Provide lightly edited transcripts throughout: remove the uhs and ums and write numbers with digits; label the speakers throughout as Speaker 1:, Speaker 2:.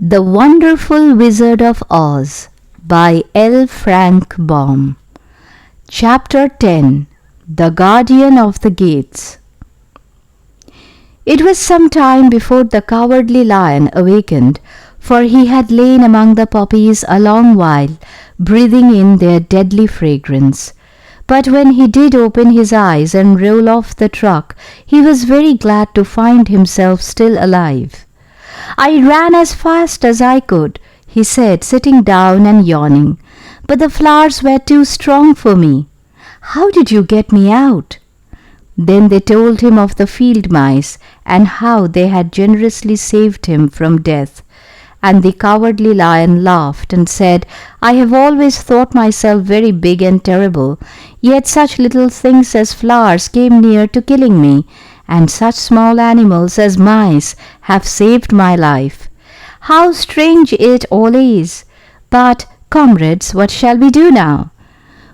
Speaker 1: The Wonderful Wizard of Oz by L. Frank Baum. Chapter 10. The Guardian of the Gates. It was some time before the Cowardly Lion awakened, for he had lain among the poppies a long while, breathing in their deadly fragrance. But when he did open his eyes and roll off the truck, he was very glad to find himself still alive. "I ran as fast as I could," he said, sitting down and yawning, "but the flowers were too strong for me. How did you get me out?" Then they told him of the field mice and how they had generously saved him from death. And the Cowardly Lion laughed and said, "I have always thought myself very big and terrible, yet such little things as flowers came near to killing me, and such small animals as mice have saved my life. How strange it all is! But, comrades, what shall we do now?"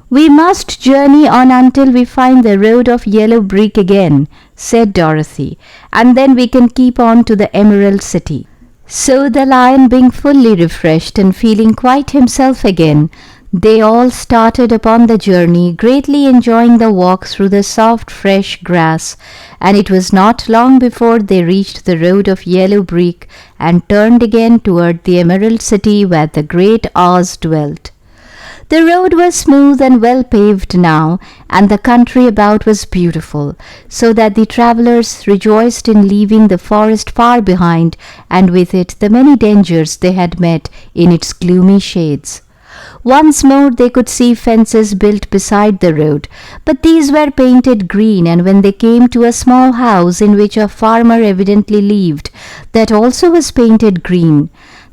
Speaker 1: "We must journey on until we find the road of yellow brick again," said Dorothy, "and then we can keep on to the Emerald City." So the lion, being fully refreshed and feeling quite himself again, they all started upon the journey, greatly enjoying the walk through the soft fresh grass, and it was not long before they reached the road of yellow brick and turned again toward the Emerald City where the great Oz dwelt. The road was smooth and well paved now, and the country about was beautiful, so that the travellers rejoiced in leaving the forest far behind, and with it the many dangers they had met in its gloomy shades. Once more they could see fences built beside the road, but these were painted green, and when they came to a small house in which a farmer evidently lived, that also was painted green.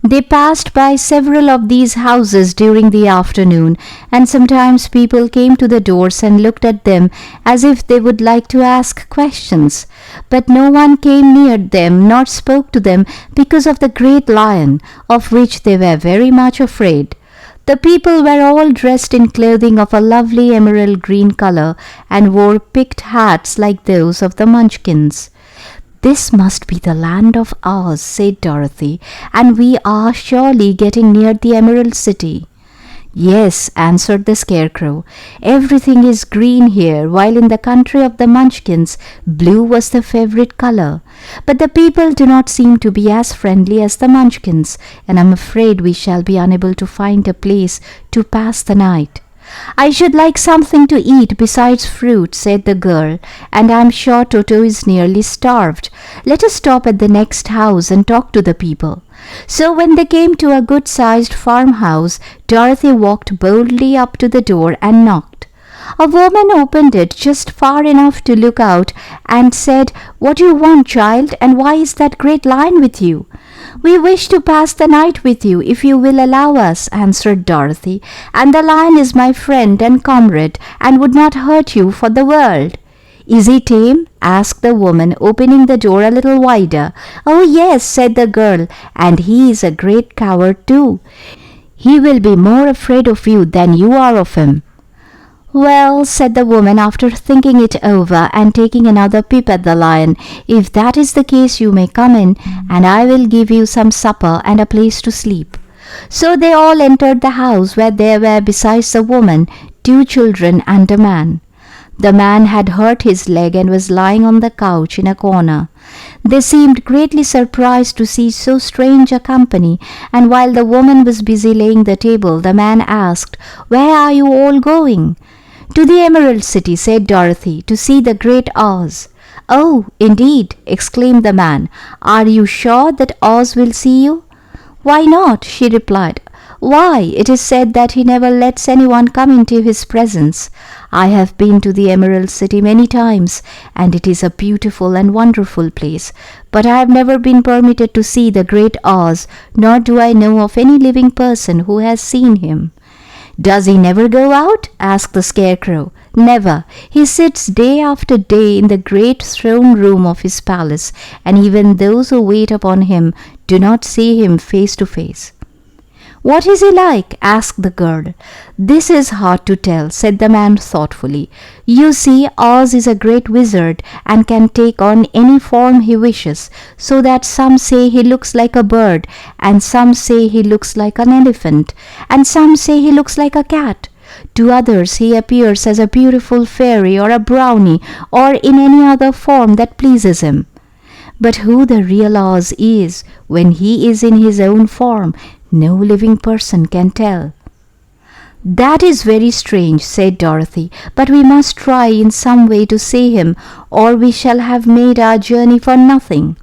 Speaker 1: They passed by several of these houses during the afternoon, and sometimes people came to the doors and looked at them as if they would like to ask questions. But no one came near them nor spoke to them because of the great lion, of which they were very much afraid. The people were all dressed in clothing of a lovely emerald green color and wore picked hats like those of the Munchkins. "This must be the land of Oz," said Dorothy, "and we are surely getting near the Emerald City." "Yes," answered the Scarecrow, "everything is green here, while in the country of the Munchkins blue was the favorite color. But the people do not seem to be as friendly as the Munchkins, and I'm afraid we shall be unable to find a place to pass the night." "I should like something to eat besides fruit," said the girl, "and I'm sure Toto is nearly starved. Let us stop at the next house and talk to the people." So when they came to a good-sized farmhouse, Dorothy walked boldly up to the door and knocked. A woman opened it just far enough to look out and said, "What do you want, child, and why is that great lion with you?" "We wish to pass the night with you, if you will allow us," answered Dorothy, "and the lion is my friend and comrade, and would not hurt you for the world." "Is he tame?" asked the woman, opening the door a little wider. "Oh, yes," said the girl, "and he is a great coward too. He will be more afraid of you than you are of him." "Well," said the woman, after thinking it over and taking another peep at the lion, "if that is the case, you may come in, and I will give you some supper and a place to sleep." So they all entered the house, where there were, besides the woman, 2 children and a man. The man had hurt his leg and was lying on the couch in a corner. They seemed greatly surprised to see so strange a company, and while the woman was busy laying the table, the man asked, "Where are you all going?" "To the Emerald City," said Dorothy, "to see the great Oz." "Oh, indeed!" exclaimed the man. "Are you sure that Oz will see you?" "Why not?" she replied. "Why, it is said that he never lets anyone come into his presence. I have been to the Emerald City many times, and it is a beautiful and wonderful place, but I have never been permitted to see the great Oz, nor do I know of any living person who has seen him." "Does he never go out?" asked the Scarecrow. "Never. He sits day after day in the great throne room of his palace, and even those who wait upon him do not see him face to face." "What is he like?" asked the girl. "This is hard to tell," said the man thoughtfully. "You see, Oz is a great wizard and can take on any form he wishes, so that some say he looks like a bird, and some say he looks like an elephant, and some say he looks like a cat. To others he appears as a beautiful fairy or a brownie or in any other form that pleases him. But who the real Oz is when he is in his own form, no living person can tell." "That is very strange," said Dorothy, "but we must try in some way to see him, or we shall have made our journey for nothing."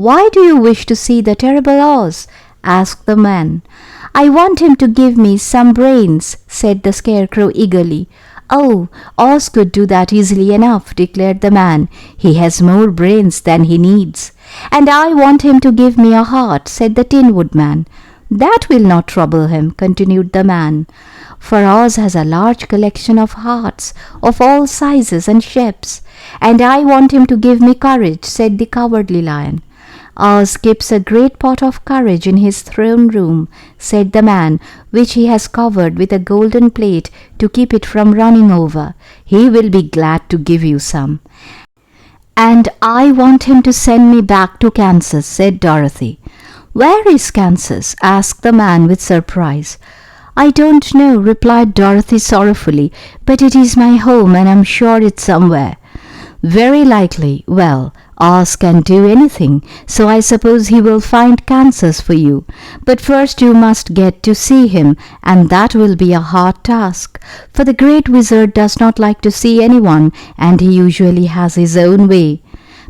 Speaker 1: "Why do you wish to see the terrible Oz?" asked the man. "I want him to give me some brains," said the Scarecrow eagerly. "Oh, Oz could do that easily enough," declared the man. "He has more brains than he needs." "And I want him to give me a heart," said the Tin Woodman. "That will not trouble him," continued the man, "for Oz has a large collection of hearts of all sizes and shapes." "And I want him to give me courage," said the Cowardly Lion. "Oz keeps a great pot of courage in his throne room," said the man, "which he has covered with a golden plate to keep it from running over. He will be glad to give you some." "And I want him to send me back to Kansas," said Dorothy. "Where is Kansas?" asked the man with surprise. "I don't know," replied Dorothy sorrowfully, "but it is my home and I'm sure it's somewhere." "Very likely. Well, Oz can do anything, so I suppose he will find Kansas for you. But first you must get to see him, and that will be a hard task, for the Great Wizard does not like to see anyone, and he usually has his own way.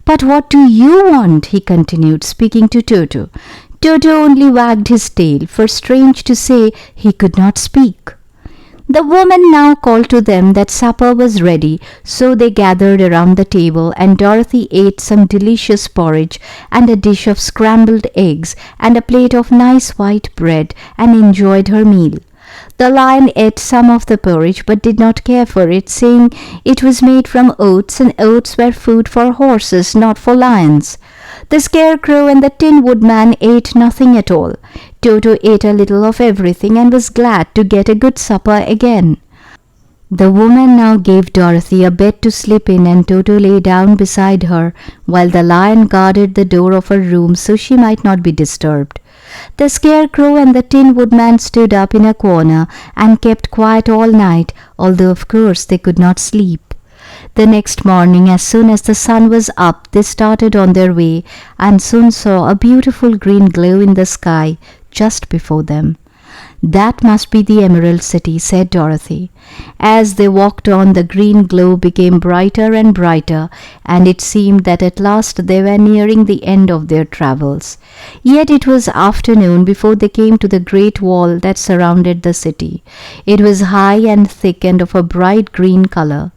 Speaker 1: But what do you want?" he continued, speaking to Toto. Toto only wagged his tail, for strange to say he could not speak. The woman now called to them that supper was ready, so they gathered around the table, and Dorothy ate some delicious porridge and a dish of scrambled eggs and a plate of nice white bread, and enjoyed her meal. The lion ate some of the porridge but did not care for it, saying it was made from oats, and oats were food for horses, not for lions. The Scarecrow and the Tin Woodman ate nothing at all. Toto ate a little of everything and was glad to get a good supper again. The woman now gave Dorothy a bed to sleep in, and Toto lay down beside her, while the lion guarded the door of her room so she might not be disturbed. The Scarecrow and the Tin Woodman stood up in a corner and kept quiet all night, although of course they could not sleep. The next morning, as soon as the sun was up, they started on their way, and soon saw a beautiful green glow in the sky just before them. "That must be the Emerald City," said Dorothy. As they walked on, the green glow became brighter and brighter, and it seemed that at last they were nearing the end of their travels. Yet it was afternoon before they came to the great wall that surrounded the city. It was high and thick and of a bright green color.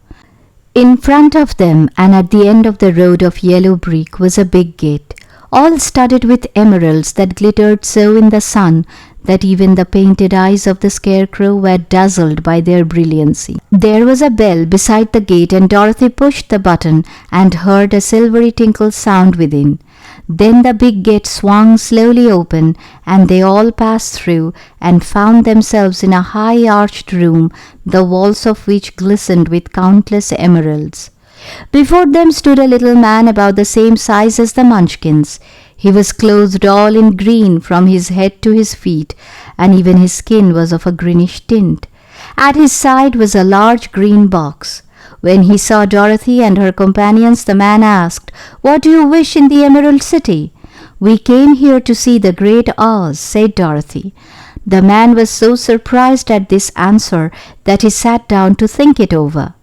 Speaker 1: In front of them, and at the end of the road of yellow brick, was a big gate, all studded with emeralds that glittered so in the sun that even the painted eyes of the Scarecrow were dazzled by their brilliancy. There was a bell beside the gate, and Dorothy pushed the button and heard a silvery tinkle sound within. Then the big gate swung slowly open, and they all passed through and found themselves in a high arched room, the walls of which glistened with countless emeralds. Before them stood a little man about the same size as the Munchkins. He was clothed all in green from his head to his feet, and even his skin was of a greenish tint. At his side was a large green box. When he saw Dorothy and her companions, the man asked, "What do you wish in the Emerald City?" "We came here to see the great Oz," said Dorothy. The man was so surprised at this answer that he sat down to think it over.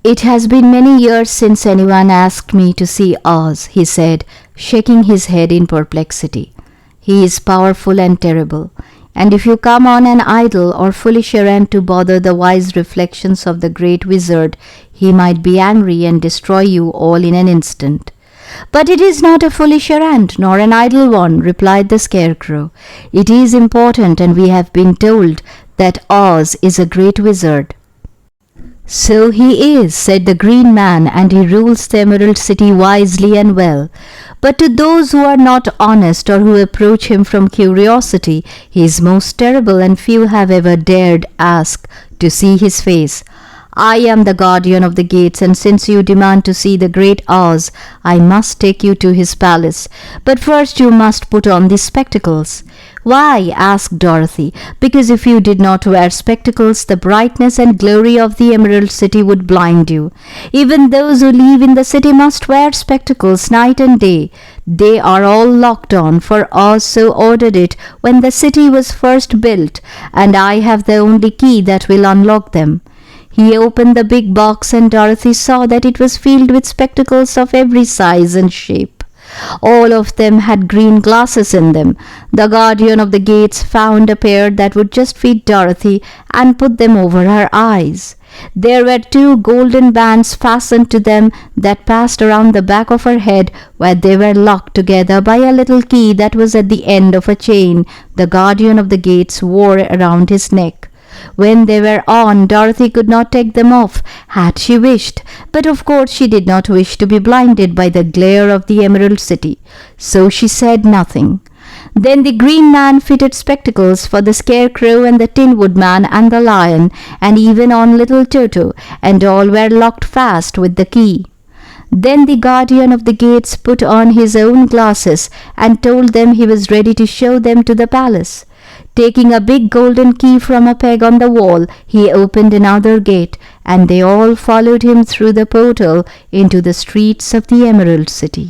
Speaker 1: "It has been many years since anyone asked me to see Oz," he said, shaking his head in perplexity. "He is powerful and terrible, and if you come on an idle or foolish errand to bother the wise reflections of the great wizard, he might be angry and destroy you all in an instant." "But it is not a foolish errand, nor an idle one," replied the Scarecrow. "It is important, and we have been told that Oz is a great wizard." "So he is," said the Green Man, "and he rules the Emerald City wisely and well. But to those who are not honest or who approach him from curiosity, he is most terrible, and few have ever dared ask to see his face. I am the guardian of the gates, and since you demand to see the great Oz, I must take you to his palace. But first you must put on these spectacles." "Why?" asked Dorothy. "Because if you did not wear spectacles, the brightness and glory of the Emerald City would blind you. Even those who live in the city must wear spectacles night and day. They are all locked on, for Oz so ordered it when the city was first built, and I have the only key that will unlock them." He opened the big box, and Dorothy saw that it was filled with spectacles of every size and shape. All of them had green glasses in them. The guardian of the gates found a pair that would just fit Dorothy and put them over her eyes. There were 2 golden bands fastened to them that passed around the back of her head, where they were locked together by a little key that was at the end of a chain the guardian of the gates wore around his neck. When they were on, Dorothy could not take them off, had she wished, but of course she did not wish to be blinded by the glare of the Emerald City, so she said nothing. Then the Green Man fitted spectacles for the Scarecrow and the Tin Woodman and the Lion, and even on little Toto, and all were locked fast with the key. Then the guardian of the gates put on his own glasses and told them he was ready to show them to the palace. Taking a big golden key from a peg on the wall, he opened another gate, and they all followed him through the portal into the streets of the Emerald City.